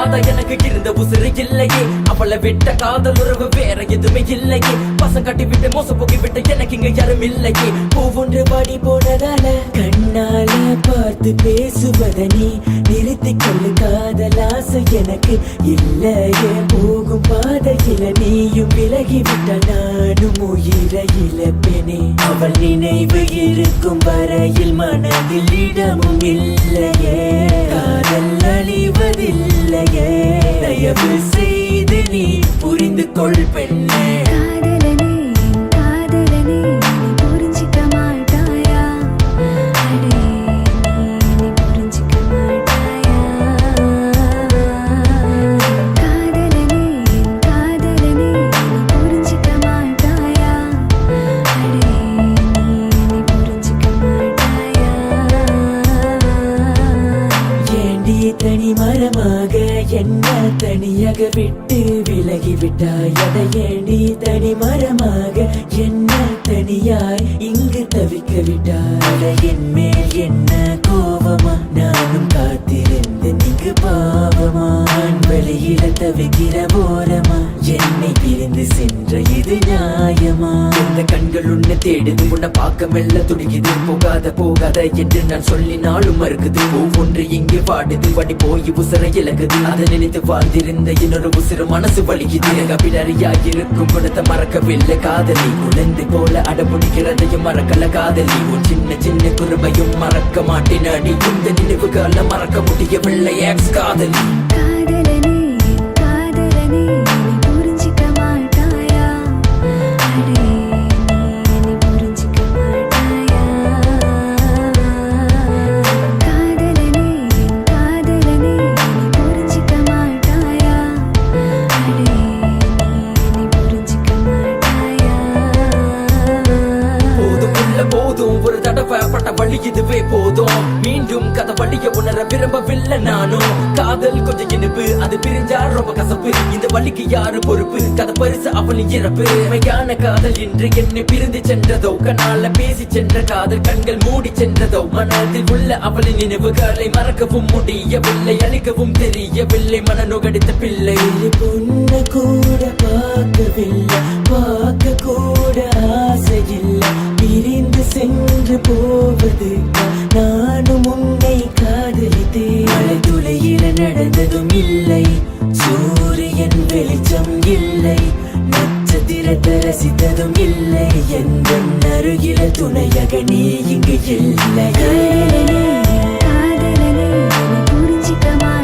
அவதான் எனக்கு இருந்த உசுறு இல்லையே. அவளை விட்ட காதல் உறவு வேற எதுவுமே இல்லையே. பசங்க கட்டி விட்டு மோச போக்கி விட்டு எனக்கு இங்க யாரும் இல்லையே. ஒவ்வொன்று பாடி போனதால கண்ணால பார்த்து பேசுவத நீ நிறுத்திக் கொள்ளு. காதல் ஆசை எனக்கு இல்லையே. போகும் பாதையில நீயும் விலகி விட்ட நானும் உயிரை இழப்பேனே. அவள் நினைவு இருக்கும் வரையில் மனதில் இடமும் இல்லையே. காதல் அழிவதில்லையே. தயவு செய்து நீ புரிந்து கொள் பெண்ணே. தனி மரமாக என்ன தனியாக விட்டு விலகி விட்டாய். அதை ஏண்டி தனி மரமாக என்ன தனியாய் இங்கு தவிக்க விட்டாய். அதை என் மேல் என்ன கோபமா நானும் காத்திருந்து நீங்கு பாவமா. வெளியில தவிக்கிற போரமா என்னை பிரிந்து சென்ற இது நியாயமா. இந்த கண்கள் உன்னை தேடுது உன்னை பார்க்க மெல்ல துடிக்குது. போகாத போகாத என்று நான் சொல்லினாலும் மறுக்குது. ஒவ்வொன்று இங்கே பாடுது படி போய் உசுர இழக்குது. அதை நினைத்து வாழ்ந்திருந்த இன்னொரு உசுறு மனசு வலிக்குது. பிடரியாயிருக்கும் குணத்தை மறக்கவில்லை காதலி. குழந்தை போல அடமுடிக்கிறதையும் மறக்கல காதலி. உன் சின்ன சின்ன குறுமையும் மறக்க மாட்டேன் அடி. இந்த நினைவுகளை மறக்க முடியவில்லை எக்ஸ் காதலி. ஒரு தடவை பட்ட வழி இதுவே போதும். மீண்டும் கதை வழிய உணர விரும்பவில்லை நானும். காதல் கொஞ்சம் இனிப்பு அது பிரிஞ்சா ரொம்ப கசப்பு. இந்த வழிக்கு யாரு பொறுப்பு கதை பரிசு அவளின் இறப்பு. மெய்யான காதல் இன்று என்னை பிரிந்து சென்றதோ. கண்ணால பேசி சென்ற காதல் கண்கள் மூடி சென்றதோ. மனதில் உள்ள அவளின் நினைவுகளை மறக்கவும் முடியவில்லை. அழிக்கவும் தெரியவில்லை மன நுகடித்த பிள்ளை. பொண்ணு கூட பார்க்கவில்லை பார்க்க கூட ஆசையில்லை. பிரிந்து சென்று போவது நானும் உன்னை காதலித்தேன். மழை துளையில நடந்ததும் இல்லை. சூரியன் வெளிச்சம் இல்லை. நட்சத்திரத்தை ரசித்ததும் இல்லை. எந்த அருகில துணையாக நீ இங்கு இல்லை. புரிஞ்சிக்கமா